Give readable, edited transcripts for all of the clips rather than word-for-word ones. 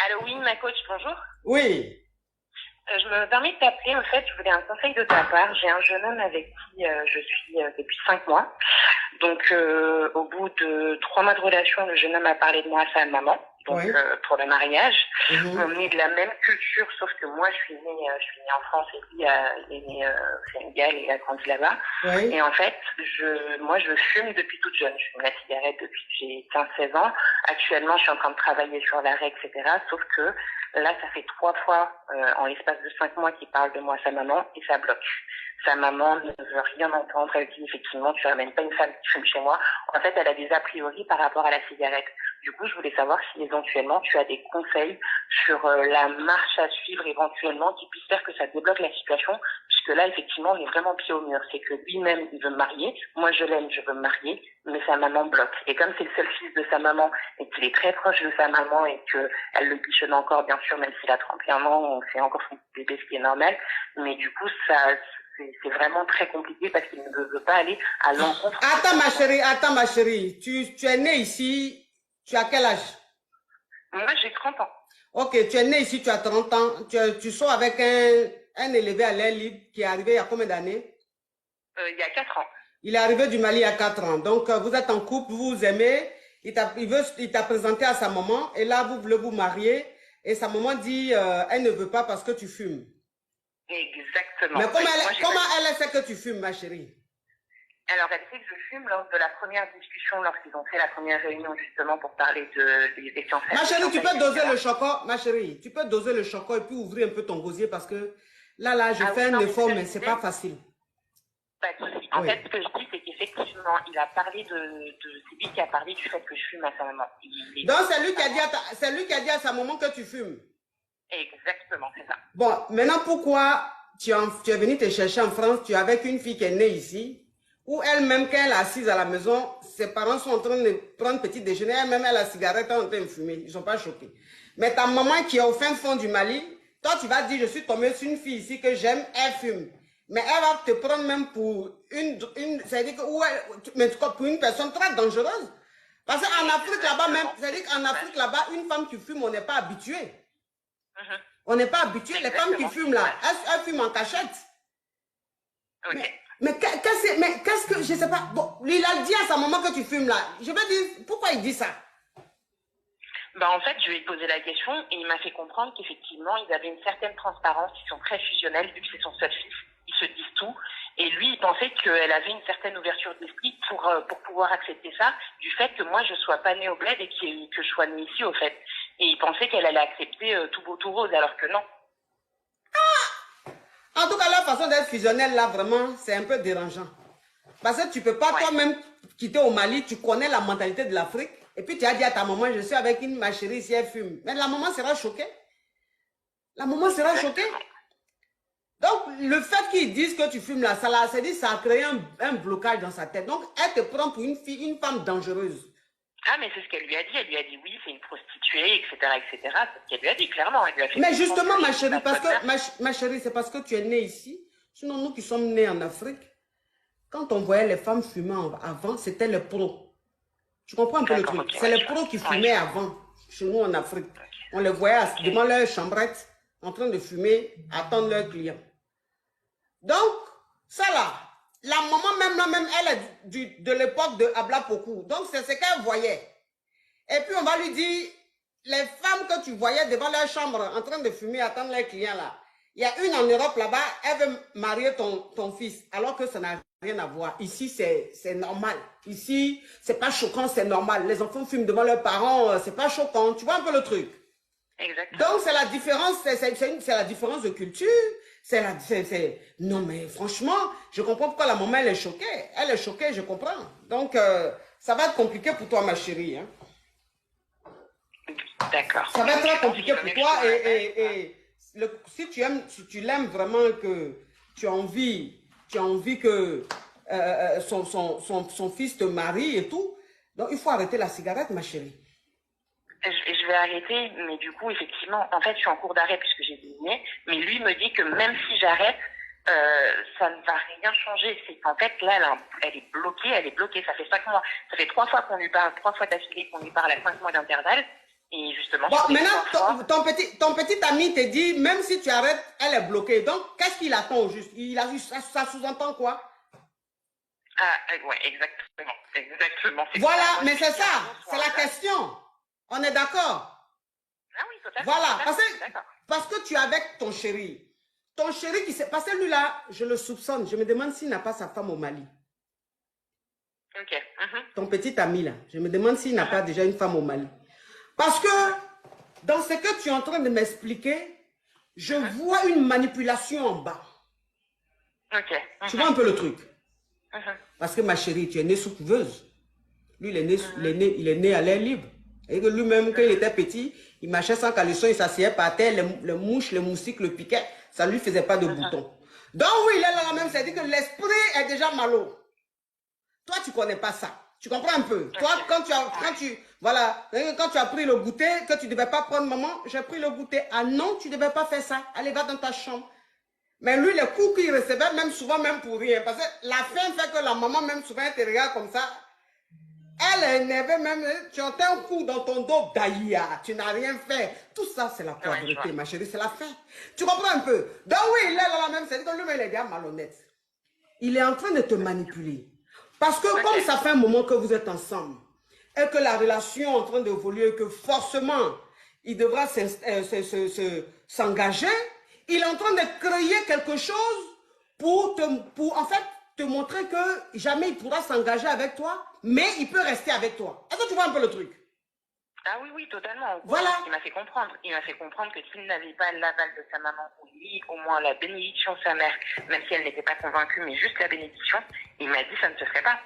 Allô, oui, ma coach, bonjour. Oui, Je me permets de t'appeler. En fait, je voulais un conseil de ta part. J'ai un jeune homme avec qui je suis depuis 5 mois. Donc, au bout de 3 mois de relation, le jeune homme a parlé de moi à sa maman. Donc, oui. pour le mariage, Mhm. on est de la même culture, sauf que moi, je suis née en France et lui, il est né au Sénégal et il a grandi là-bas. Et Oui. en fait, moi, je fume depuis toute jeune. Je fume la cigarette depuis que j'ai 15-16 ans. Actuellement, je suis en train de travailler sur l'arrêt, etc. Sauf que là, ça fait 3 fois en l'espace de 5 mois qu'il parle de moi à sa maman et ça bloque. Sa maman ne veut rien entendre. Elle dit effectivement, tu ramènes pas une femme qui fume chez moi. En fait, elle a des a priori par rapport à la cigarette. Du coup, je voulais savoir si éventuellement tu as des conseils sur la marche à suivre éventuellement qui puisse faire que ça débloque la situation. Puisque là, effectivement, on est vraiment pied au mur. C'est que lui-même, il veut me marier. Moi, je l'aime, je veux me marier. Mais sa maman bloque. Et comme c'est le seul fils de sa maman et qu'il est très proche de sa maman et qu'elle le bichonne encore, bien sûr, même s'il a 31 ans, c'est encore son bébé, ce qui est normal. Mais du coup, c'est vraiment très compliqué parce qu'il ne veut pas aller à l'encontre de sa maman. Attends ma chérie. Tu es né ici, tu as quel âge? Moi, j'ai 30 ans. Ok, tu es né ici, tu as 30 ans. Tu sors avec un élevé à l'air libre qui est arrivé il y a combien d'années? Il y a 4 ans. Il est arrivé du Mali il y a 4 ans. Donc, vous êtes en couple, vous vous aimez. Il t'a présenté à sa maman et là, vous voulez vous marier. Et sa maman dit, elle ne veut pas parce que tu fumes. Exactement. Mais Oui. Moi, j'ai pas... comment elle sait que tu fumes, ma chérie? Alors, elle sait que je fume lors de la première discussion, lorsqu'ils ont fait la première réunion, justement, pour parler des Ma chérie, tu fiançailles, peux doser etc. le choco, ma chérie, tu peux doser le choco et puis ouvrir un peu ton gosier parce que là, je Ah fais oui, un non, mais ce effort, que mais je c'est pas disais, facile. pas de souci. En Oui. fait, ce que je dis, c'est qu'effectivement, il a parlé c'est lui qui a parlé du fait que je fume à sa maman. Il Donc, explique notamment. c'est lui qui a dit à sa maman que tu fumes. Exactement, c'est ça. Bon, maintenant, pourquoi tu es venu te chercher en France, tu es avec une fille qui est née ici, ou elle-même, quand elle est assise à la maison, ses parents sont en train de prendre petit déjeuner, elle-même, elle a la cigarette en train de fumer. Ils ne sont pas choqués. Mais ta maman qui est au fin fond du Mali, toi, tu vas dire, je suis tombée sur une fille ici que j'aime, elle fume. Mais elle va te prendre même pour c'est-à-dire que, mais pour une personne très dangereuse. Parce qu'en Afrique là-bas même, Exactement. C'est c'est-à-dire ce qui qu'en se passe. Afrique là-bas, une femme qui fume, on n'est pas habitué. Mhm. On n'est pas habitué. Les femmes qui Exactement ce qui fument se là, passe. elles fument en cachette. Ok. Qu'est-ce que, je sais pas, bon, il a dit à sa maman que tu fumes là. Je vais dire, pourquoi il dit ça? Bah, en fait, je lui ai posé la question et il m'a fait comprendre qu'effectivement, ils avaient une certaine transparence, ils sont très fusionnels, vu que c'est son seul fils, ils se disent tout. Et lui, il pensait qu'elle avait une certaine ouverture d'esprit pour pouvoir accepter ça, du fait que moi, je sois pas née au bled et que je sois née ici, au fait. Et il pensait qu'elle allait accepter tout beau, tout rose, alors que non. En tout cas, leur façon d'être fusionnelle là, vraiment, c'est un peu dérangeant. Parce que tu ne peux pas Ouais. toi-même quitter au Mali, tu connais la mentalité de l'Afrique, et puis tu as dit à ta maman, je suis avec une ma chérie si elle fume. Mais la maman sera choquée. La maman sera choquée. Exactement. Donc, le fait qu'ils disent que tu fumes là, ça a créé un blocage dans sa tête. Donc, elle te prend pour une fille, une femme dangereuse. Ah, mais c'est ce qu'elle lui a dit. Elle lui a dit oui, c'est une prostituée, etc., etc. C'est ce qu'elle lui a dit clairement. Elle lui a fait Mais comprendre justement, que ma j'étais chérie, pas de parce bonne que mère. ma chérie, c'est parce que tu es née ici. Sinon, nous qui sommes nés en Afrique, quand on voyait les femmes fumer avant, c'était les pros. Tu comprends un peu le D'accord, truc? ok, C'est ouais, les je vois. pros qui Ouais, fumaient je vois. avant, chez nous en Afrique. Ok. On les voyait Ok. devant leur chambrette, en train de fumer, attendre leurs clients. Donc, ça là, la maman même là, même, elle est de l'époque de Abla Pokou. Donc, c'est ce qu'elle voyait. Et puis, on va lui dire, les femmes que tu voyais devant leur chambre en train de fumer, attendre leurs clients là, il y a une en Europe là-bas, elle veut marier ton fils, alors que ça n'a rien à voir. Ici, c'est normal. Ici, c'est pas choquant, c'est normal. Les enfants fument devant leurs parents, c'est pas choquant. Tu vois un peu le truc? Exactement. Donc, c'est la différence, c'est la différence de culture. Non, mais franchement, je comprends pourquoi la maman, elle est choquée. Elle est choquée, je comprends. Donc, ça va être compliqué pour toi, ma chérie. Hein. D'accord. Ça va être Donc, très tu penses compliqué qu'il vaut pour mieux que je toi. tourne la veste ou pas? Si tu l'aimes vraiment, que tu as envie que son fils te marie et tout, donc il faut arrêter la cigarette, ma chérie. Je vais arrêter, mais du coup, effectivement, en fait, je suis en cours d'arrêt puisque j'ai désigné, mais lui me dit que même si j'arrête, ça ne va rien changer. C'est qu'en fait, là, elle est bloquée, ça fait 5 mois. Ça fait 3 fois qu'on lui parle, 3 fois d'affilée qu'on lui parle à 5 mois d'intervalle, Et justement, Bon, maintenant, ton petit ami te dit, même si tu arrêtes, elle est bloquée. Donc, qu'est-ce qu'il attend au juste? Ça sous-entend quoi? Ouais, exactement. Exactement. Voilà, mais c'est ça. C'est la question. On est d'accord? Ah oui, totalement. Voilà, Totalement, parce que tu es avec ton chéri. Ton chéri qui s'est... Parce que lui là, je le soupçonne. Je me demande s'il n'a pas sa femme au Mali. Ok. Ton petit ami là, je me demande s'il n'a pas déjà une femme au Mali. Parce que dans ce que tu es en train de m'expliquer, je vois une manipulation en bas. Ok. Tu vois un peu le truc? Parce que ma chérie, tu es née sous couveuse. Lui, il est né à l'air libre. Et que lui-même, quand il était petit, il marchait sans caleçon, il s'asseyait par terre, les mouches, les moustiques le piquaient. Ça ne lui faisait pas de boutons. Donc oui, il est là même, c'est-à-dire que l'esprit est déjà malo. Toi, tu ne connais pas ça. Tu comprends un peu? Toi, quand tu as pris le goûter, que tu ne devais pas prendre, maman, j'ai pris le goûter. Ah non, tu ne devais pas faire ça. Allez, va dans ta chambre. Mais lui, les coups qu'il recevait, même souvent, même pour rien. Parce que la faim fait que la maman, même souvent, elle te regarde comme ça. Elle est énervée même. Tu entends un coup dans ton dos, d'ailleurs. Tu n'as rien fait. Tout ça, c'est la pauvreté, ma chérie. C'est la faim. Tu comprends un peu? Donc oui, il est là même. C'est que lui, il est bien malhonnête. Il est en train de te manipuler. Parce que comme ça fait un moment que vous êtes ensemble, et que la relation est en train d'évoluer, que forcément, il devra s'engager, il est en train de créer quelque chose pour en fait te montrer que jamais il pourra s'engager avec toi, mais il peut rester avec toi. Est-ce que tu vois un peu le truc? Ah oui, oui, totalement. Voilà. Il m'a fait comprendre. Il m'a fait comprendre que s'il n'avait pas l'aval de sa maman, ou lui, au moins la bénédiction de sa mère, même si elle n'était pas convaincue, mais juste la bénédiction, il m'a dit ça ne se ferait pas.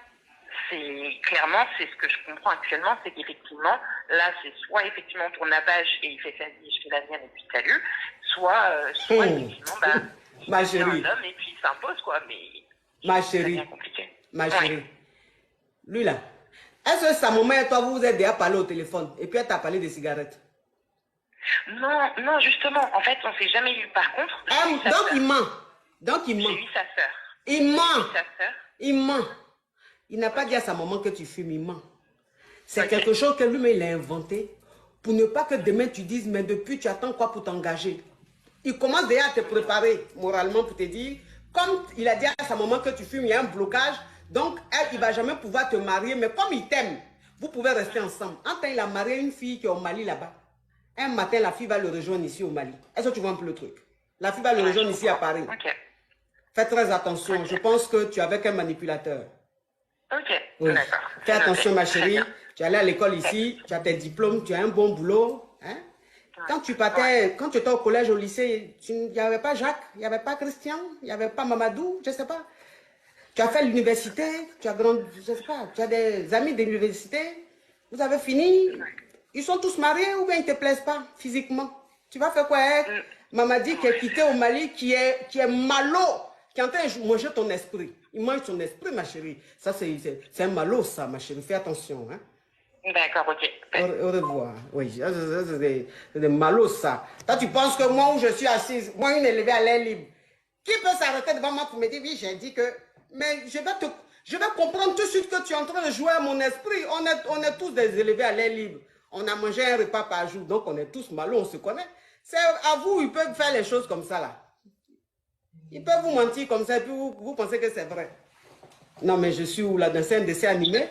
Clairement, c'est ce que je comprends actuellement, c'est qu'effectivement, là, c'est soit effectivement ton navage et il fait sa vie, je fais la mienne et puis salut, soit effectivement, ma il chérie. un homme et puis il s'impose, quoi, mais ma chérie, c'est compliqué. Ma chérie, lui là, est-ce que sa maman et toi, vous êtes déjà parlé au téléphone et puis elle t'a parlé des cigarettes? Non, non, justement, en fait, on s'est jamais eu. Par contre, donc il ment. Donc il ment. J'ai eu sa sœur. Il ment. Sa sœur. Il ment. Il n'a pas dit à sa maman que tu fumes, il ment. C'est quelque chose que lui-même il a inventé pour ne pas que demain tu dises, mais depuis tu attends quoi pour t'engager? Il commence déjà à te préparer moralement pour te dire, comme il a dit à sa maman que tu fumes, il y a un blocage, donc elle, il ne va jamais pouvoir te marier, mais comme il t'aime, vous pouvez rester ensemble. En temps, il a marié une fille qui est au Mali là-bas. Un matin, la fille va le rejoindre ici au Mali. Est-ce que tu vois un peu le truc? La fille va le rejoindre ici à Paris. Fais très attention, je pense que tu es avec un manipulateur. Ok, oui. D'accord. Fais attention, ma chérie. Tu es allée à l'école ici, tu as tes diplômes, tu as un bon boulot. Hein? Quand tu partais, quand tu étais au collège, au lycée, il n'y avait pas Jacques, il n'y avait pas Christian, il n'y avait pas Mamadou, je ne sais pas. Tu as fait l'université, tu as grandi, je ne sais pas, tu as des amis de l'université, vous avez fini, ils sont tous mariés ou bien ils ne te plaisent pas physiquement. Tu vas faire quoi avec Mamadi qui est quitté au Mali, qui est malo, qui est en train de manger ton esprit. Il mange ton esprit, ma chérie. Ça, c'est un malo, ça, ma chérie. Fais attention. Hein? D'accord, ok. Au revoir. Oui, c'est des malos, ça. Toi, tu penses que moi, où je suis assise, moi, une élevée à l'air libre, qui peut s'arrêter devant moi pour me dire, oui, j'ai dit que... Mais je vais comprendre tout de suite que tu es en train de jouer à mon esprit. On est tous des élevés à l'air libre. On a mangé un repas par jour, donc on est tous malos, on se connaît. C'est à vous, ils peuvent faire les choses comme ça, là. Ils peuvent vous mentir comme ça et puis vous pensez que c'est vrai. Non, mais je suis où là, dans un dessin animé?